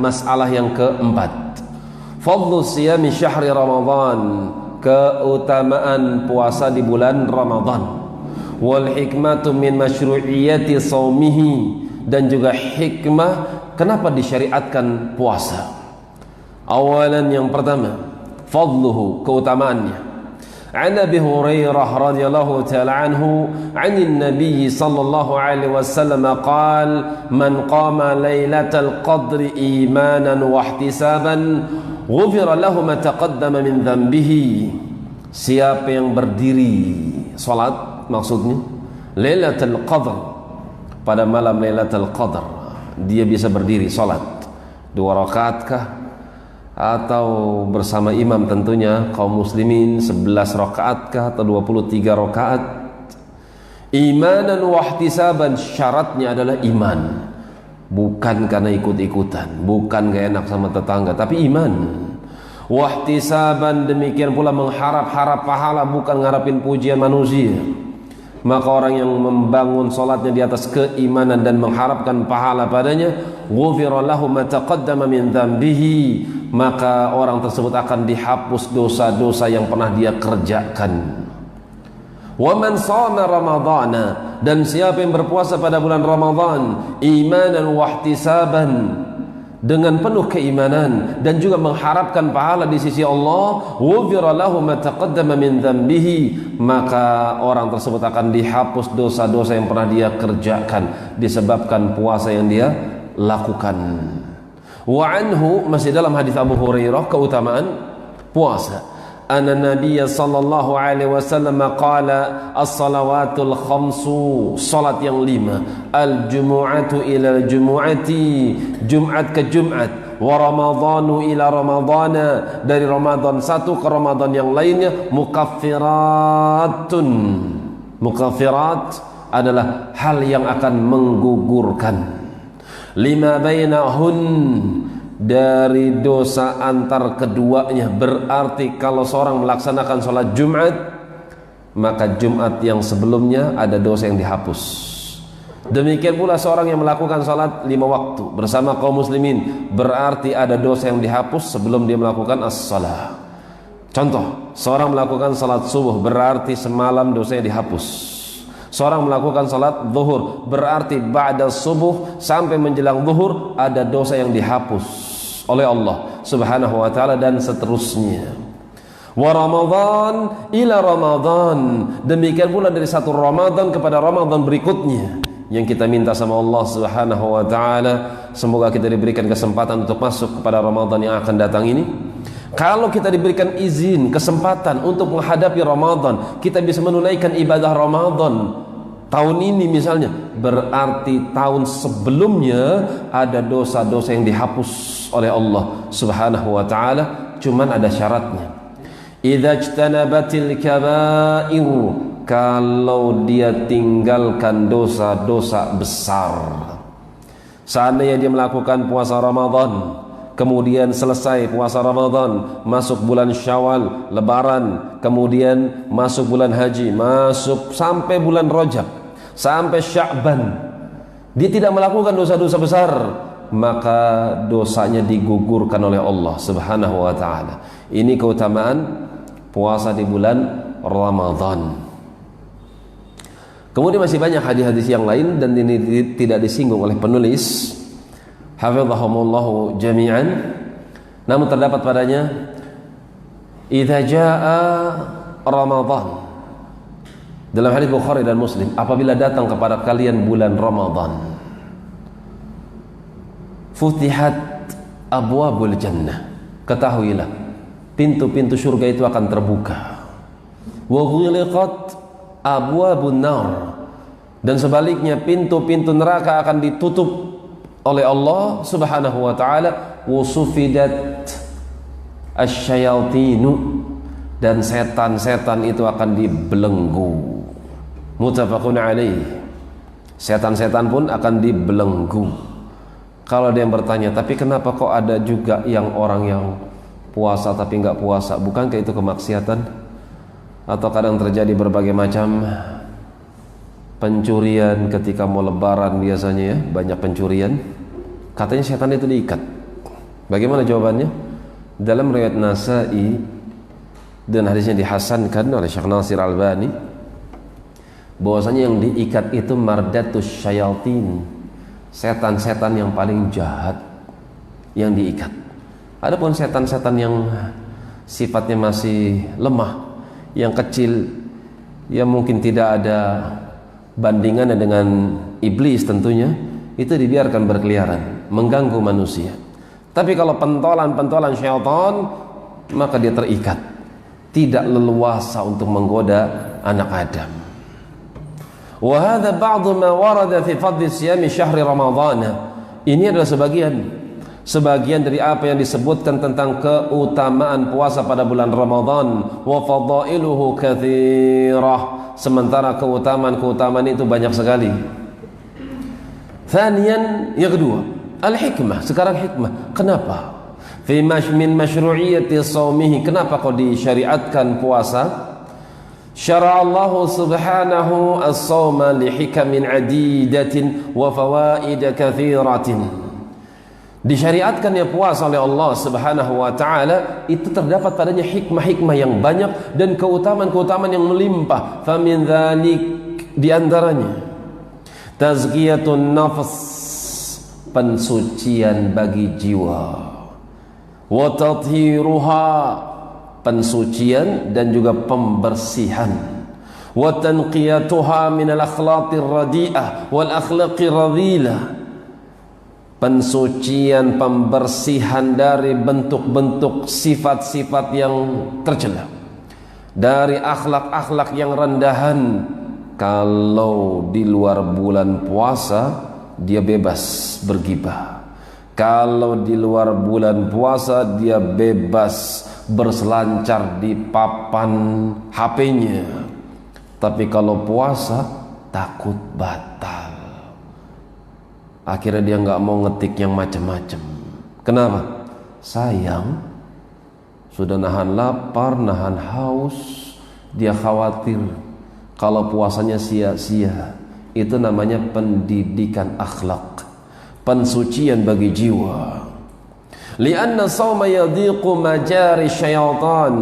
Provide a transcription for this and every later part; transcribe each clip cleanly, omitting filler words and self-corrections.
masalah yang keempat, fadlu siyami syahri Ramadan, keutamaan puasa di bulan Ramadan, wal hikmatu min masyru'iyyati shaumihi, dan juga hikmah kenapa disyariatkan puasa. Awalan, yang pertama, fadluhu, keutamaannya. An Abi Hurairah radhiyallahu ta'ala anhu 'anil Nabi sallallahu alaihi wasallam qala man qama lailatal qadri imanan wa ihtisaban ghufira lahu ma taqaddama min dhanbihi. Siapa yang berdiri salat, maksudnya Lailatul Qadar, pada malam Lailatul Qadar, dia bisa berdiri salat 2 rakaat kah, atau bersama imam tentunya kaum muslimin 11 rakaat kah, atau 23 rakaat. Imanan wa ihtisaban, syaratnya adalah iman, bukan karena ikut-ikutan, bukan gak enak sama tetangga, tapi iman. Wa ihtisaban, demikian pula mengharap-harap pahala, bukan ngarapin pujian manusia. Maka orang yang membangun salatnya di atas keimanan dan mengharapkan pahala padanya, ghufira lahu ma taqaddama min dhanbihi, maka orang tersebut akan dihapus dosa-dosa yang pernah dia kerjakan. Wa man shama ramadhana, dan siapa yang berpuasa pada bulan Ramadan imanan wa ihtisaban, dengan penuh keimanan dan juga mengharapkan pahala di sisi Allah, ghufira lahu ma taqaddama min dhanbihi, maka orang tersebut akan dihapus dosa-dosa yang pernah dia kerjakan disebabkan puasa yang dia lakukan. Wa anhu, masih dalam hadis Abu Hurairah, keutamaan puasa. Anna Nabiy sallallahu alaihi wasallam qala as-salawatul khamsu, salat yang 5, al-jumu'atu ila al-jumu'ati, Jumat ke Jumat, wa ramadhanu ila ramadhana, dari Ramadan satu ke Ramadan yang lainnya, mukaffiratun, mukaffirat adalah hal yang akan menggugurkan, lima bainahun, dari dosa antar keduanya. Berarti kalau seorang melaksanakan sholat Jumat, maka Jumat yang sebelumnya ada dosa yang dihapus. Demikian pula seorang yang melakukan sholat 5 waktu bersama kaum muslimin, berarti ada dosa yang dihapus sebelum dia melakukan as-salah. Contoh, seorang melakukan sholat subuh, berarti semalam dosanya dihapus. Seorang melakukan salat zuhur, berarti ba'da subuh sampai menjelang zuhur ada dosa yang dihapus oleh Allah Subhanahu wa taala, dan seterusnya. Wa Ramadan ila Ramadan, demikian pula dari satu Ramadan kepada Ramadan berikutnya. Yang kita minta sama Allah Subhanahu wa taala, semoga kita diberikan kesempatan untuk masuk kepada Ramadan yang akan datang ini. Kalau kita diberikan izin, kesempatan untuk menghadapi Ramadan, kita bisa menunaikan ibadah Ramadan tahun ini misalnya, berarti tahun sebelumnya ada dosa-dosa yang dihapus oleh Allah Subhanahu wa taala, cuman ada syaratnya. Idza ijtanabatil kaba'ir, kalau dia tinggalkan dosa-dosa besar. Seandainya dia melakukan puasa Ramadan, kemudian selesai puasa Ramadan, masuk bulan Syawal, Lebaran, kemudian masuk bulan Haji, masuk sampai bulan Rajab, sampai Sya'ban, dia tidak melakukan dosa-dosa besar, maka dosanya digugurkan oleh Allah Subhanahu wa taala. Ini keutamaan puasa di bulan Ramadan. Kemudian masih banyak hadis-hadis yang lain, dan ini tidak disinggung oleh penulis hafizahumullahu jami'an, namun terdapat padanya idza jaa Ramadan, dalam hadis Bukhari dan Muslim, apabila datang kepada kalian bulan Ramadan, futihat abwabul jannah, ketahuilah pintu-pintu surga itu akan terbuka, wa ghuliqat abwabun nar, dan sebaliknya pintu-pintu neraka akan ditutup oleh Allah Subhanahu wa taala, wasufidat asyayatinu, dan setan-setan itu akan dibelenggu. Muttafaqun alaih. Setan-setan pun akan dibelenggu. Kalau ada yang bertanya, tapi kenapa kok ada juga yang orang yang puasa tapi enggak puasa? Bukankah itu kemaksiatan? Atau kadang terjadi berbagai macam pencurian ketika mau lebaran, biasanya ya banyak pencurian. Katanya setan itu diikat. Bagaimana jawabannya? Dalam riwayat Nasa'i dan hadisnya dihasankan oleh Syekh Nasir Albani, bahwasanya yang diikat itu mardatus syayatin, setan-setan yang paling jahat yang diikat. Adapun setan-setan yang sifatnya masih lemah, yang kecil, yang mungkin tidak ada bandingannya dengan iblis tentunya, itu dibiarkan berkeliaran, mengganggu manusia. Tapi kalau pentolan-pentolan syaitan, maka dia terikat, tidak leluasa untuk menggoda anak Adam. Wa hadza ba'd ma warada fi fadli siyami syahri Ramadhan. Ini adalah sebagian dari apa yang disebutkan tentang keutamaan puasa pada bulan Ramadan. Wa fadailuhu katsirah, sementara keutamaan itu banyak sekali. Thaniyan, yang kedua, al-hikmah. Sekarang hikmah. Kenapa? Fi min masyru'iyyati shaumihi, kenapa kok disyariatkan puasa? Syara Allah subhanahu as-sawma li hikamin adidatin wa fawaid katsiratin. Disyariatkannya puasa oleh Allah subhanahu wa ta'ala, itu terdapat padanya hikmah-hikmah yang banyak dan keutamaan-keutamaan yang melimpah. Famin dzalik, diantaranya tazkiyatun nafs, pensucian bagi jiwa, wa tathiruha, pensucian dan juga pembersihan, wa tanqiyatuha min al-akhlaqir radi'ah wal akhlaqir radhilah, pensucian, pembersihan dari bentuk-bentuk sifat-sifat yang tercela, dari akhlak-akhlak yang rendahan. Kalau di luar bulan puasa dia bebas bergibah, kalau di luar bulan puasa dia bebas berselancar di papan HP-nya. Tapi kalau puasa takut batal, akhirnya dia nggak mau ngetik yang macam-macam. Kenapa? Sayang, sudah nahan lapar, nahan haus, dia khawatir kalau puasanya sia-sia. Itu namanya pendidikan akhlak, pensucian bagi jiwa. Lianna sawma yadhiqu majari syaitan,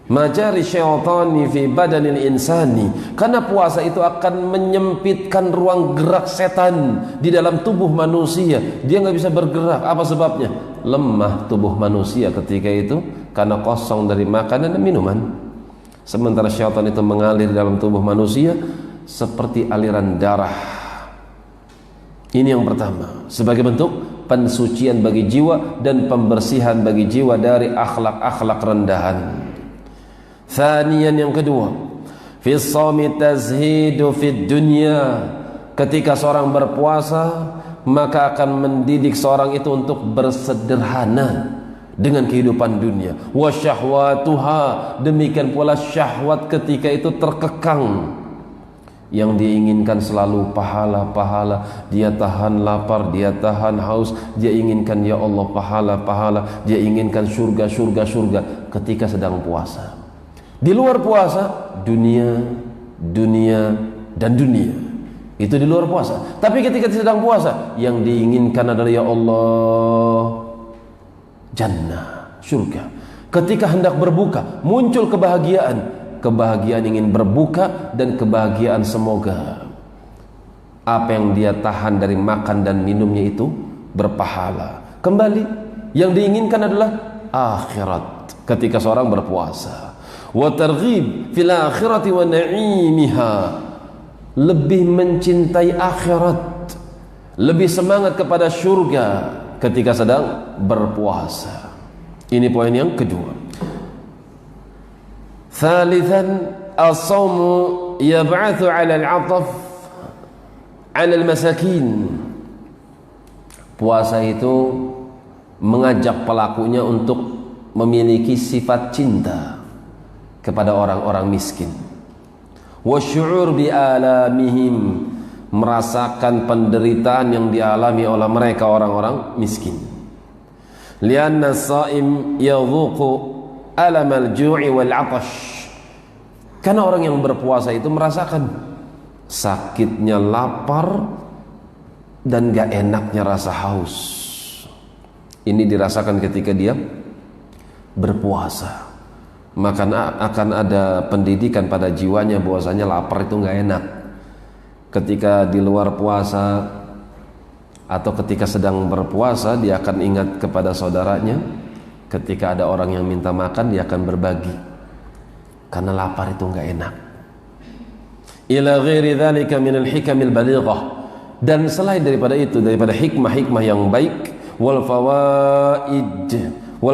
majari syaitani fi badanil insani, karena puasa itu akan menyempitkan ruang gerak setan di dalam tubuh manusia. Dia nggak bisa bergerak. Apa sebabnya? Lemah tubuh manusia ketika itu karena kosong dari makanan dan minuman. Sementara syaitan itu mengalir dalam tubuh manusia seperti aliran darah. Ini yang pertama, sebagai bentuk pensucian bagi jiwa dan pembersihan bagi jiwa dari akhlak-akhlak rendahan. Thaniyan, yang kedua, fi shaumi tazhidu fid dunya, ketika seorang berpuasa maka akan mendidik seorang itu untuk bersederhana dengan kehidupan dunia. Wa syahwatuha, demikian pula syahwat ketika itu terkekang. Yang diinginkan selalu pahala-pahala, dia tahan lapar, dia tahan haus, dia inginkan ya Allah pahala-pahala, dia inginkan surga ketika sedang puasa. Di luar puasa, dunia, dan dunia. Itu di luar puasa. Tapi ketika sedang puasa, yang diinginkan adalah ya Allah, jannah, surga. Ketika hendak berbuka, muncul kebahagiaan ingin berbuka dan kebahagiaan semoga apa yang dia tahan dari makan dan minumnya itu berpahala. Kembali, yang diinginkan adalah akhirat ketika seorang berpuasa. Wa targhib fil akhirati wa na'imiha, lebih mencintai akhirat, lebih semangat kepada surga ketika sedang berpuasa. Ini poin yang kedua. Thalithan, as-sawmu yab'athu 'ala al-'ataf 'ala al-masakin. Puasa itu mengajak pelakunya untuk memiliki sifat cinta kepada orang-orang miskin. Wa syu'ur bi alamihim, merasakan penderitaan yang dialami oleh mereka orang-orang miskin. Lianna as-sha'im yadhuqu alam al-ju'i wal 'atash, karena orang yang berpuasa itu merasakan sakitnya lapar dan gak enaknya rasa haus. Ini dirasakan ketika dia berpuasa. Maka akan ada pendidikan pada jiwanya bahwasanya lapar itu nggak enak. Ketika di luar puasa atau ketika sedang berpuasa, dia akan ingat kepada saudaranya. Ketika ada orang yang minta makan, dia akan berbagi, karena lapar itu nggak enak. Ila ghairi dzalika minal hikamil balighah, dan selain daripada itu, daripada hikmah-hikmah yang baik, wal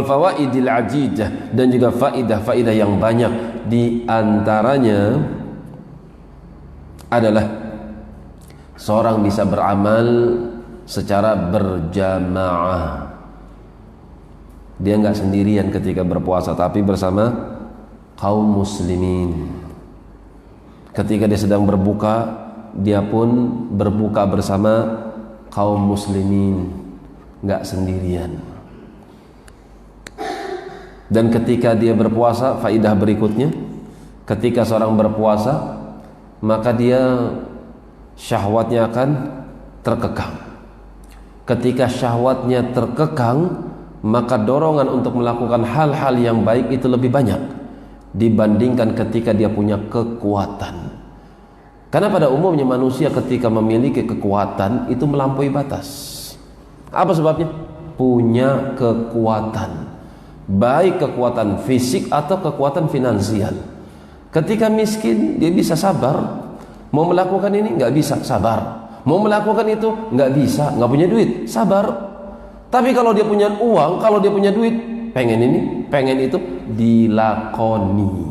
fawaidil ajidah, dan juga faidah-faidah yang banyak. Di antaranya adalah seorang bisa beramal secara berjamaah. Dia nggak sendirian ketika berpuasa, tapi bersama kaum muslimin. Ketika dia sedang berbuka, dia pun berbuka bersama kaum muslimin, nggak sendirian. Dan ketika dia berpuasa, faidah berikutnya, ketika seorang berpuasa, maka dia syahwatnya akan terkekang. Ketika syahwatnya terkekang, maka dorongan untuk melakukan hal-hal yang baik itu lebih banyak dibandingkan ketika dia punya kekuatan. Karena pada umumnya manusia ketika memiliki kekuatan itu melampaui batas. Apa sebabnya? Punya kekuatan, baik kekuatan fisik atau kekuatan finansial. Ketika miskin, dia bisa sabar. Mau melakukan ini nggak bisa, sabar. Mau melakukan itu nggak bisa, nggak punya duit, sabar. Tapi kalau dia punya uang, kalau dia punya duit, pengen ini, pengen itu, dilakoni.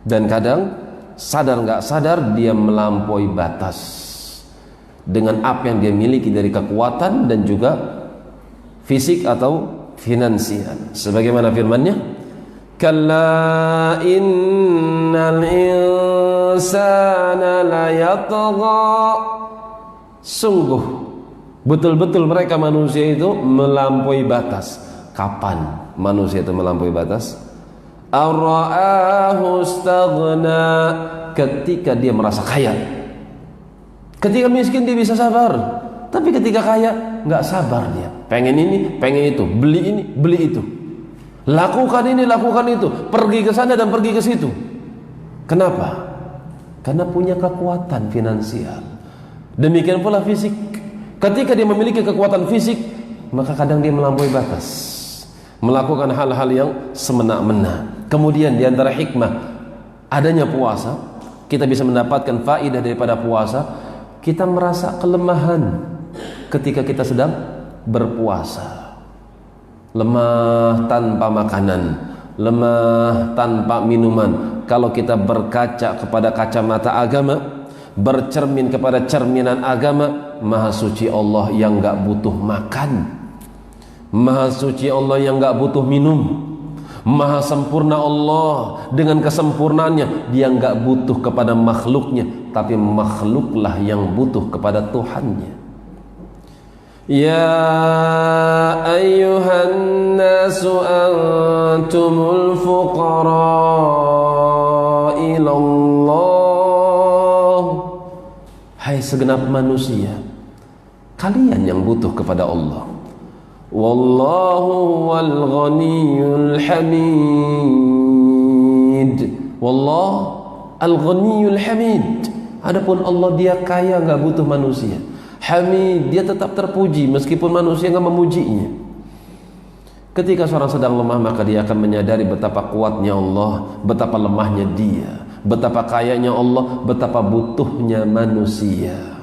Dan kadang sadar nggak sadar dia melampaui batas dengan apa yang dia miliki dari kekuatan dan juga fisik atau finansial. Sebagaimana firman-Nya, kalla innal insana layatgha, sungguh betul-betul mereka manusia itu melampaui batas. Kapan manusia itu melampaui batas? Ar-ra'ahu istaghna, ketika dia merasa kaya. Ketika miskin dia bisa sabar, tapi ketika kaya nggak sabar dia. Pengen ini, pengen itu, beli ini, beli itu. Lakukan ini, lakukan itu, pergi ke sana dan pergi ke situ. Kenapa? Karena punya kekuatan finansial. Demikian pula fisik. Ketika dia memiliki kekuatan fisik, maka kadang dia melampaui batas, melakukan hal-hal yang semena-mena. Kemudian di antara hikmah adanya puasa, kita bisa mendapatkan faedah daripada puasa. Kita merasa kelemahan ketika kita sedang berpuasa. Lemah tanpa makanan, lemah tanpa minuman. Kalau kita berkaca kepada kacamata agama, bercermin kepada cerminan agama, Maha Suci Allah yang gak butuh makan, Maha Suci Allah yang gak butuh minum, Maha sempurna Allah dengan kesempurnaannya, dia gak butuh kepada makhluknya, tapi makhluklah yang butuh kepada Tuhannya. Ya ayyuhan nasu antumul fuqara ilallah, hai segenap manusia, kalian yang butuh kepada Allah. Wallahu wal ghaniyul hamid. Wallah al ghaniyul hamid. Adapun Allah dia kaya, nggak butuh manusia. Hamid, dia tetap terpuji meskipun manusia nggak memujinya. Ketika seorang sedang lemah, maka dia akan menyadari betapa kuatnya Allah, betapa lemahnya dia, betapa kayanya Allah, betapa butuhnya manusia.